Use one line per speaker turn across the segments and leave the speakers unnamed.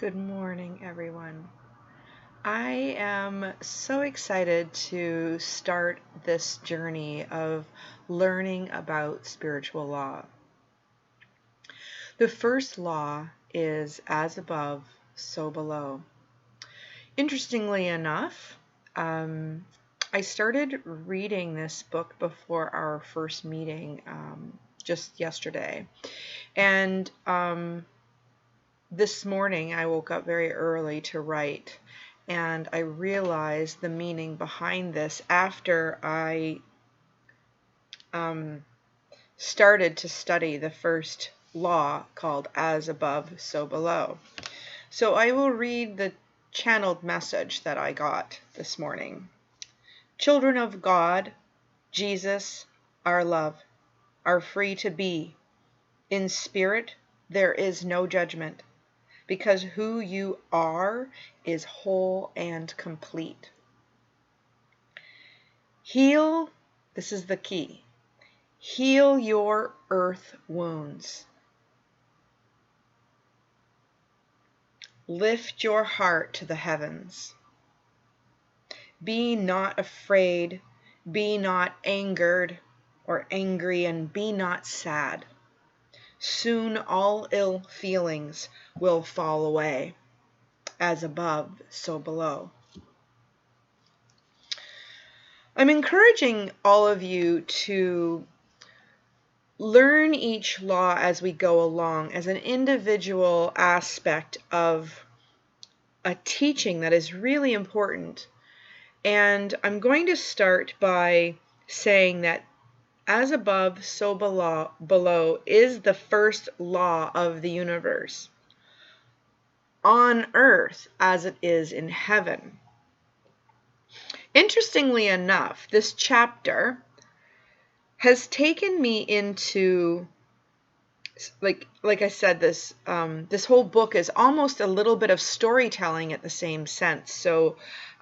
Good morning, everyone. I am so excited to start this journey of learning about spiritual law. The first law is as above, so below. Interestingly enough, I started reading this book before our first meeting just yesterday. And this morning I woke up very early to write, and I realized the meaning behind this after I started to study the first law called As Above, So Below. So I will read the channeled message that I got this morning. Children of God, Jesus, our love, are free to be. In spirit, there is no judgment, because who you are is whole and complete. Heal, this is the key, heal your earth wounds. Lift your heart to the heavens. Be not afraid, be not angered or angry, and be not sad. Soon all ill feelings will fall away. As above, so below. I'm encouraging all of you to learn each law as we go along as an individual aspect of a teaching that is really important. And I'm going to start by saying that as above, so below is the first law of the universe, on earth as it is in heaven. Interestingly enough, this chapter has taken me into, like I said, this whole book is almost a little bit of storytelling at the same sense. So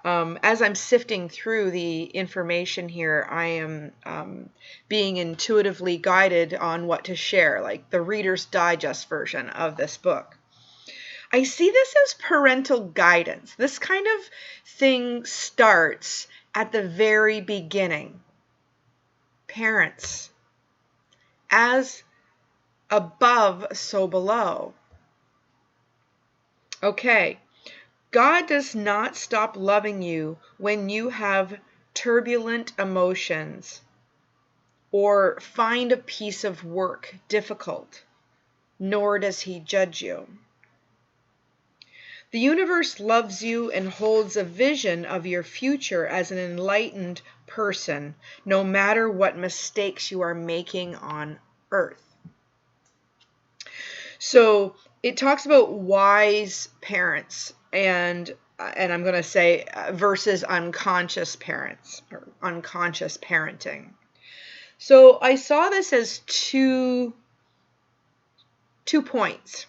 as I'm sifting through the information here, I am being intuitively guided on what to share, like the Reader's Digest version of this book. I see this as parental guidance. This kind of thing starts at the very beginning. Parents, as above, so below. Okay, God does not stop loving you when you have turbulent emotions or find a piece of work difficult, nor does He judge you. The universe loves you and holds a vision of your future as an enlightened person, no matter what mistakes you are making on earth. So it talks about wise parents and I'm going to say versus unconscious parents or unconscious parenting. So I saw this as two points.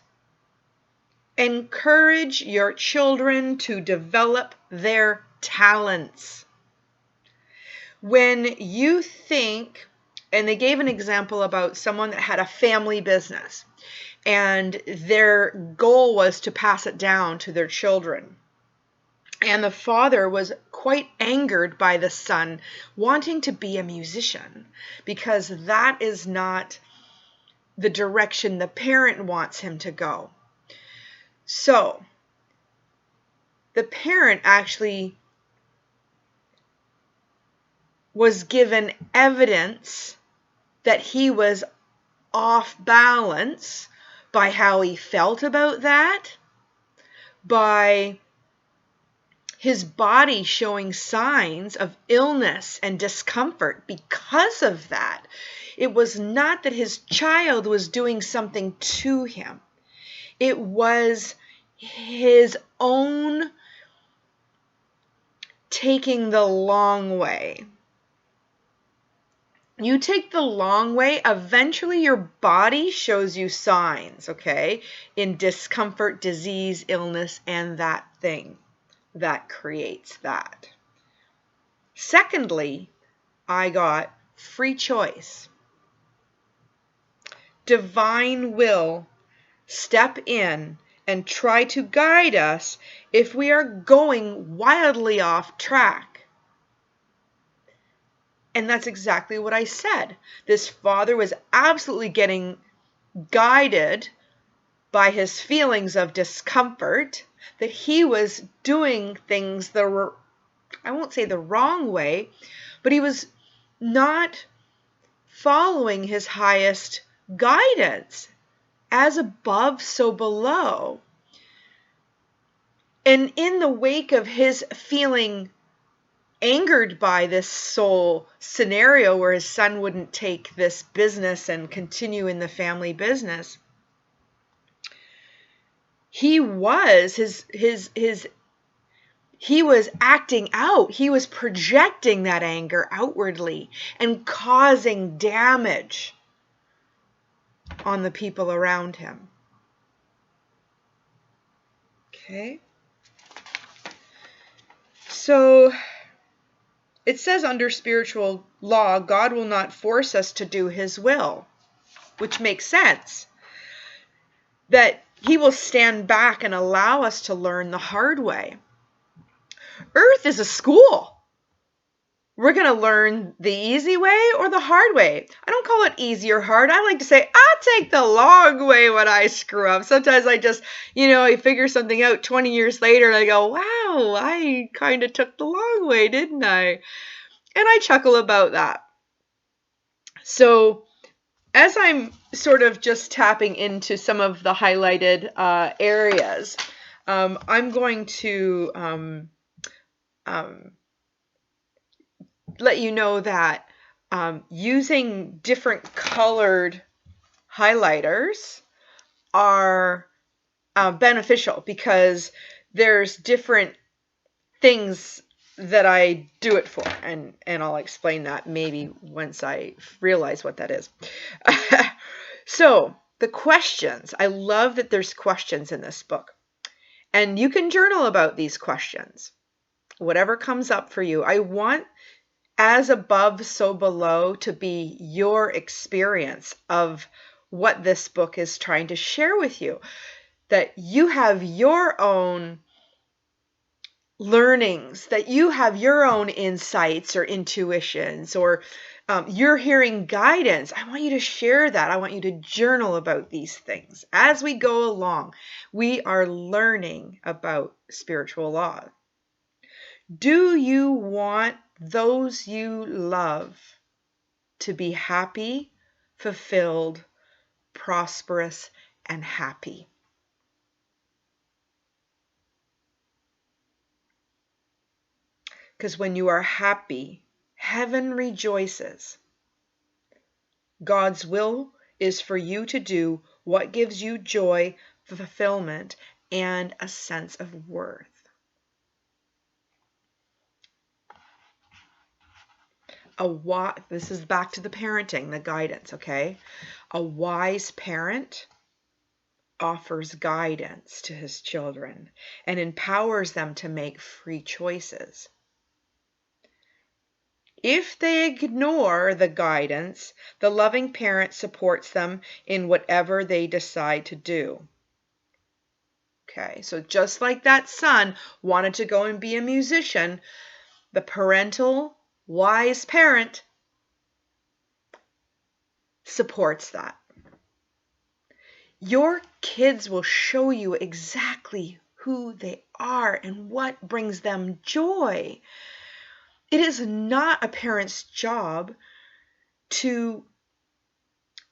Encourage your children to develop their talents. When you think, and they gave an example about someone that had a family business, and their goal was to pass it down to their children. And the father was quite angered by the son wanting to be a musician, because that is not the direction the parent wants him to go. So the parent actually was given evidence that he was off balance by how he felt about that, by his body showing signs of illness and discomfort because of that. It was not that his child was doing something to him. It was his own taking the long way. You take the long way, eventually your body shows you signs, okay, in discomfort, disease, illness, and that thing that creates that. Secondly, I got free choice. Divine will step in and try to guide us if we are going wildly off track. And that's exactly what I said. This father was absolutely getting guided by his feelings of discomfort, that he was doing things I won't say the wrong way, but he was not following his highest guidance. As above, so below. And in the wake of his feeling angered by this soul scenario where his son wouldn't take this business and continue in the family business, he was acting out. He was projecting that anger outwardly and causing damage on the people around him. Okay. So it says under spiritual law, God will not force us to do his will, which makes sense. That he will stand back and allow us to learn the hard way. Earth is a school. We're going to learn the easy way or the hard way. I don't call it easy or hard. I like to say, I'll take the long way when I screw up. Sometimes I just, I figure something out 20 years later and I go, wow, I kind of took the long way, didn't I? And I chuckle about that. So as I'm sort of just tapping into some of the highlighted areas, I'm going to let you know that using different colored highlighters are beneficial because there's different things that I do it for, and I'll explain that maybe once I realize what that is. So the questions, I love that there's questions in this book, and you can journal about these questions, whatever comes up for you. I want as above, so below to be your experience of what this book is trying to share with you, that you have your own learnings, that you have your own insights or intuitions, or you're hearing guidance. I want you to share that. I want you to journal about these things. As we go along, we are learning about spiritual law. Do you want those you love to be happy, fulfilled, prosperous, and happy? Because when you are happy, heaven rejoices. God's will is for you to do what gives you joy, fulfillment, and a sense of worth. This is back to the parenting, the guidance, okay? A wise parent offers guidance to his children and empowers them to make free choices. If they ignore the guidance, the loving parent supports them in whatever they decide to do. Okay, so just like that son wanted to go and be a musician, the parental, wise parent supports that. Your kids will show you exactly who they are and what brings them joy. It is not a parent's job to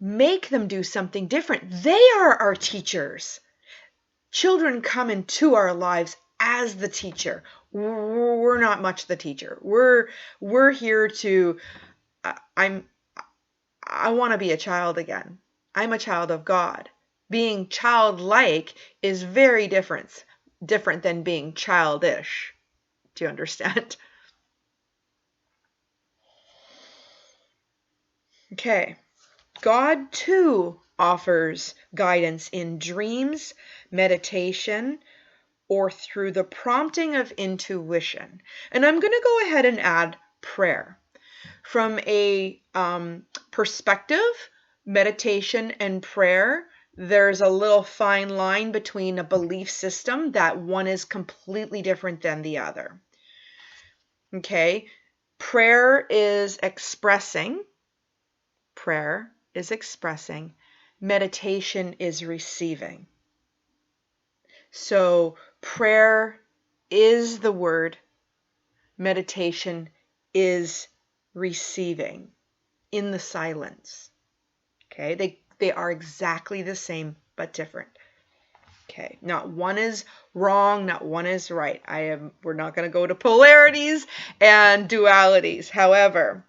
make them do something different. They are our teachers. Children come into our lives as the teacher. We're not much the teacher. We're here to, I want to be a child again. I'm a child of God. Being childlike is very different than being childish. Do you understand? Okay. God too offers guidance in dreams, meditation, or through the prompting of intuition. And I'm going to go ahead and add prayer. From a perspective, meditation and prayer, there's a little fine line between a belief system that one is completely different than the other. Okay? Prayer is expressing. Meditation is receiving. So prayer is the word. Meditation is receiving in the silence. Okay? They are exactly the same but different. Okay, not one is wrong, not one is right. We're not going to go to polarities and dualities. However,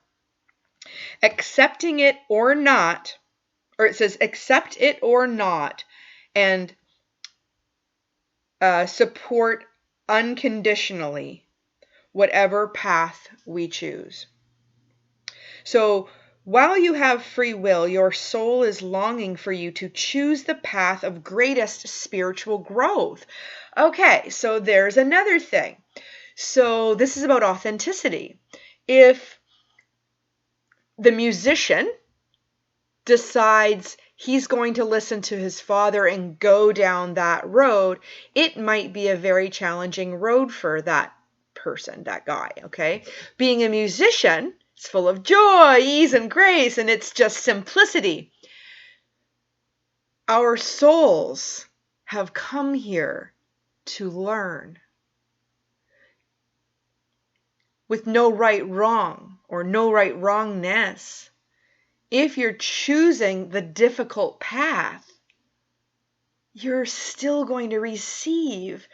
accepting it or not, or it says accept it or not, and support unconditionally whatever path we choose. So while you have free will, your soul is longing for you to choose the path of greatest spiritual growth. Okay, so there's another thing. So this is about authenticity. If the musician decides he's going to listen to his father and go down that road, it might be a very challenging road for that person, that guy, okay? Being a musician, it's full of joy, ease, and grace, and it's just simplicity. Our souls have come here to learn with no right wrong or no right wrongness. If you're choosing the difficult path, you're still going to receive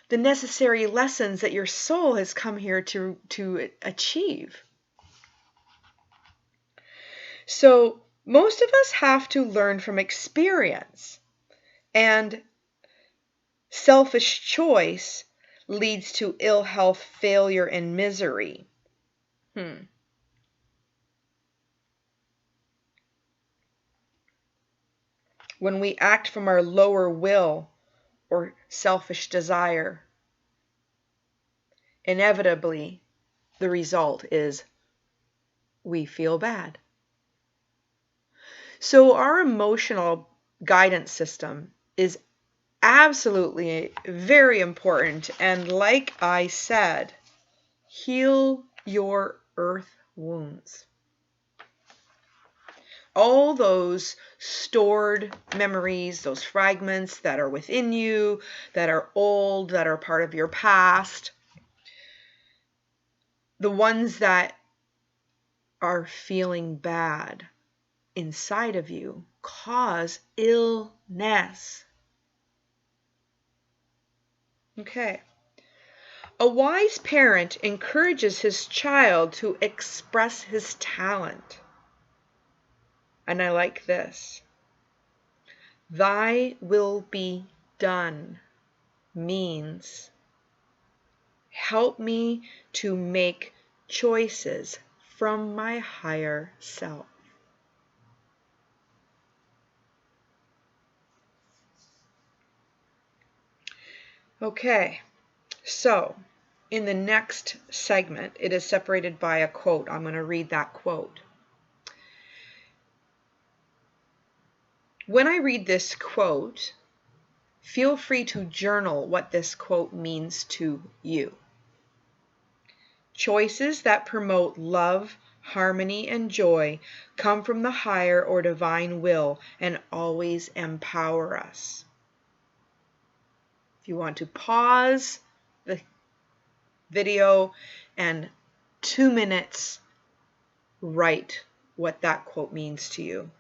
the necessary lessons that your soul has come here to achieve. So most of us have to learn from experience, and selfish choice leads to ill health, failure, and misery. When we act from our lower will or selfish desire, inevitably the result is we feel bad. So our emotional guidance system is absolutely very important. And like I said, heal your earth wounds. All those stored memories, those fragments that are within you, that are old, that are part of your past, the ones that are feeling bad inside of you cause illness. Okay. A wise parent encourages his child to express his talent. And I like this. Thy will be done means help me to make choices from my higher self. Okay, so in the next segment, it is separated by a quote. I'm going to read that quote. When I read this quote, feel free to journal what this quote means to you. Choices that promote love, harmony, and joy come from the higher or divine will and always empower us. If you want to pause the video and 2 minutes, write what that quote means to you.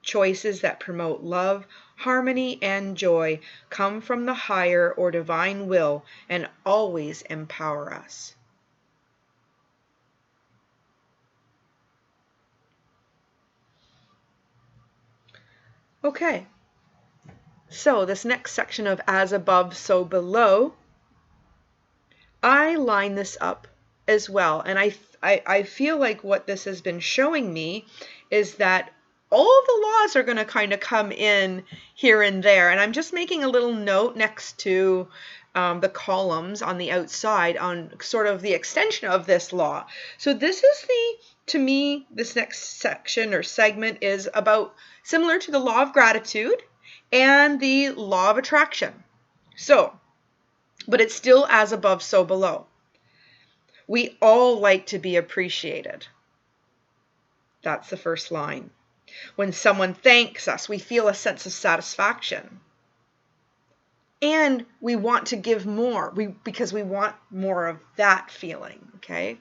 Choices that promote love, harmony, and joy come from the higher or divine will and always empower us. Okay, so this next section of as above, so below, I line this up as well. And I feel like what this has been showing me is that all of the laws are going to kind of come in here and there. And I'm just making a little note next to the columns on the outside on sort of the extension of this law. So this is to me, this next section or segment is about similar to the law of gratitude. and the law of attraction. So, but it's still as above, so below. We all like to be appreciated. That's the first line. When someone thanks us, we feel a sense of satisfaction. And we want to give more because we want more of that feeling, okay?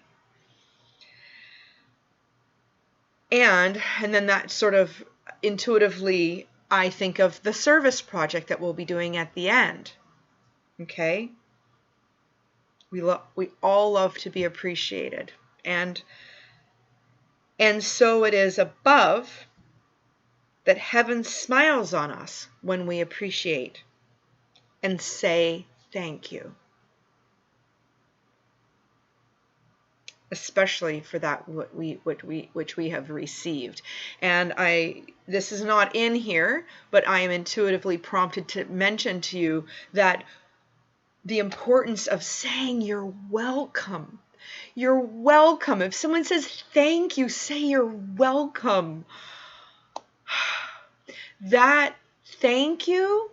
And then that sort of intuitively, I think of the service project that we'll be doing at the end, okay? We all love to be appreciated. And so it is above that heaven smiles on us when we appreciate and say thank you. Especially for that which we have received. And this is not in here, but I am intuitively prompted to mention to you that the importance of saying you're welcome. You're welcome. If someone says thank you, say you're welcome. That thank you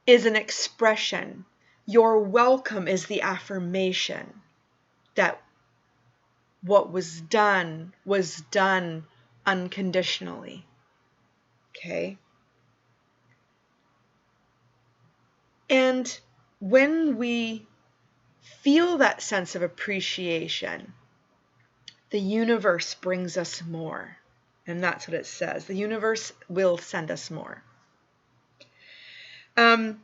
is an expression. You're welcome is the affirmation that what was done unconditionally. Okay? And when we feel that sense of appreciation, the universe brings us more. And that's what it says. The universe will send us more. And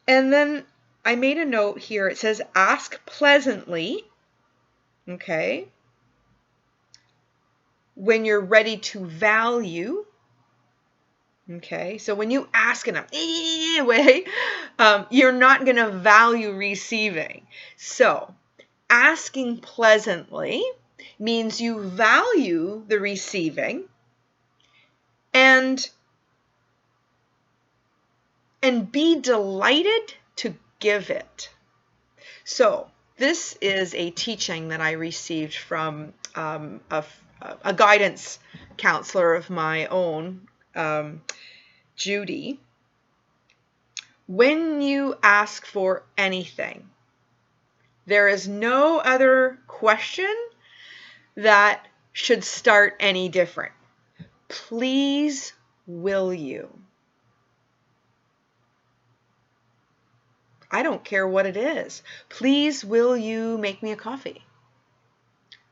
then I made a note here. It says, ask pleasantly. Okay? When you're ready to value. Okay, so when you ask in a way, you're not going to value receiving. So asking pleasantly means you value the receiving and be delighted to give it. So this is a teaching that I received from a guidance counselor of my own, Judy. When you ask for anything, there is no other question that should start any different. Please, will you? I don't care what it is. Please, will you make me a coffee?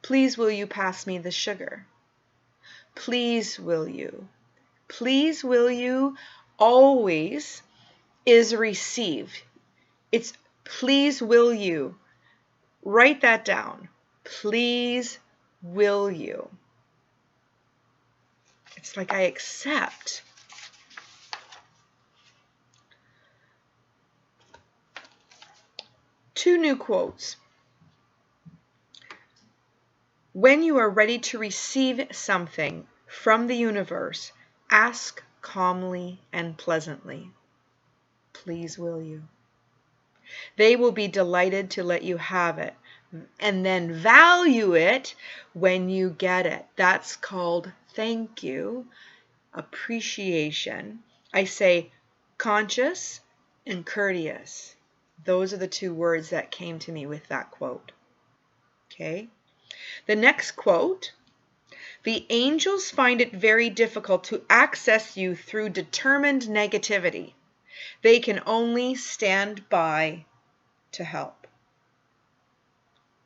Please, will you pass me the sugar? Please, will you? Please, will you always is received. It's please, will you? Write that down. Please, will you? It's like I accept. Two new quotes. When you are ready to receive something from the universe, ask calmly and pleasantly. Please, will you? They will be delighted to let you have it and then value it when you get it. That's called thank you, appreciation. I say conscious and courteous. Those are the two words that came to me with that quote. Okay. The next quote, the angels find it very difficult to access you through determined negativity. They can only stand by to help.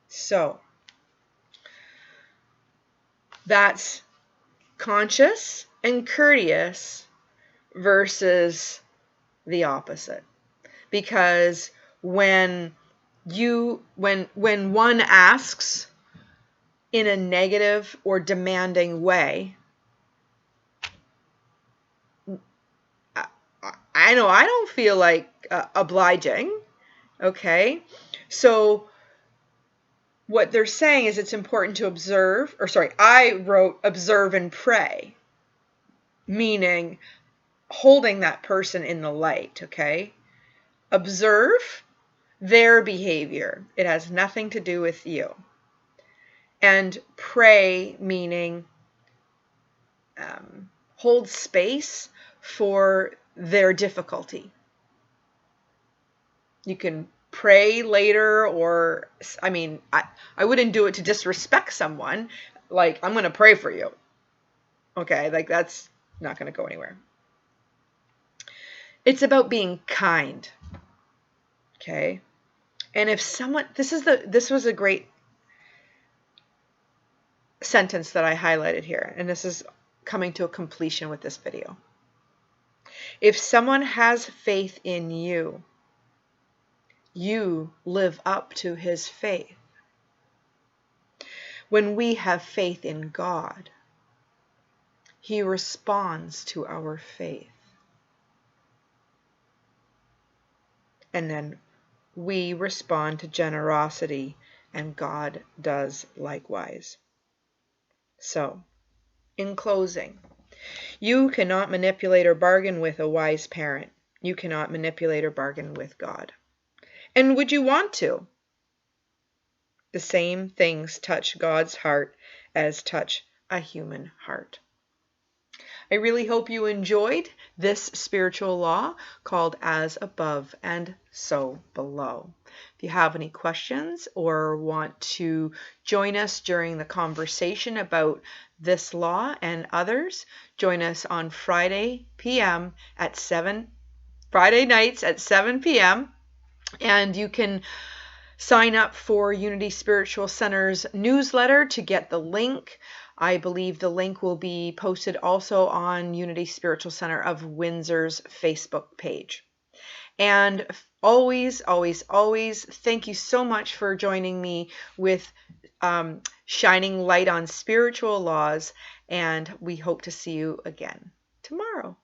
So, that's conscious and courteous versus the opposite. Because when one asks in a negative or demanding way, I know I don't feel like obliging, okay? So what they're saying is it's important to observe, I wrote observe and pray, meaning holding that person in the light, okay? Observe their behavior. It has nothing to do with you. And pray, meaning hold space for their difficulty. You can pray later, or, I wouldn't do it to disrespect someone. Like, I'm going to pray for you. Okay, like that's not going to go anywhere. It's about being kind. Okay? And if someone, this was a great sentence that I highlighted here, and this is coming to a completion with this video. If someone has faith in you, you live up to his faith. When we have faith in God, he responds to our faith. And then we respond to generosity, and God does likewise. So, in closing, you cannot manipulate or bargain with a wise parent. You cannot manipulate or bargain with God. And would you want to? The same things touch God's heart as touch a human heart. I really hope you enjoyed this spiritual law called As Above and So Below. If you have any questions or want to join us during the conversation about this law and others, join us on Friday nights at 7 p.m. And you can sign up for Unity Spiritual Center's newsletter to get the link. I believe the link will be posted also on Unity Spiritual Center of Windsor's Facebook page. And always, always, always, thank you so much for joining me with shining light on spiritual laws. And we hope to see you again tomorrow.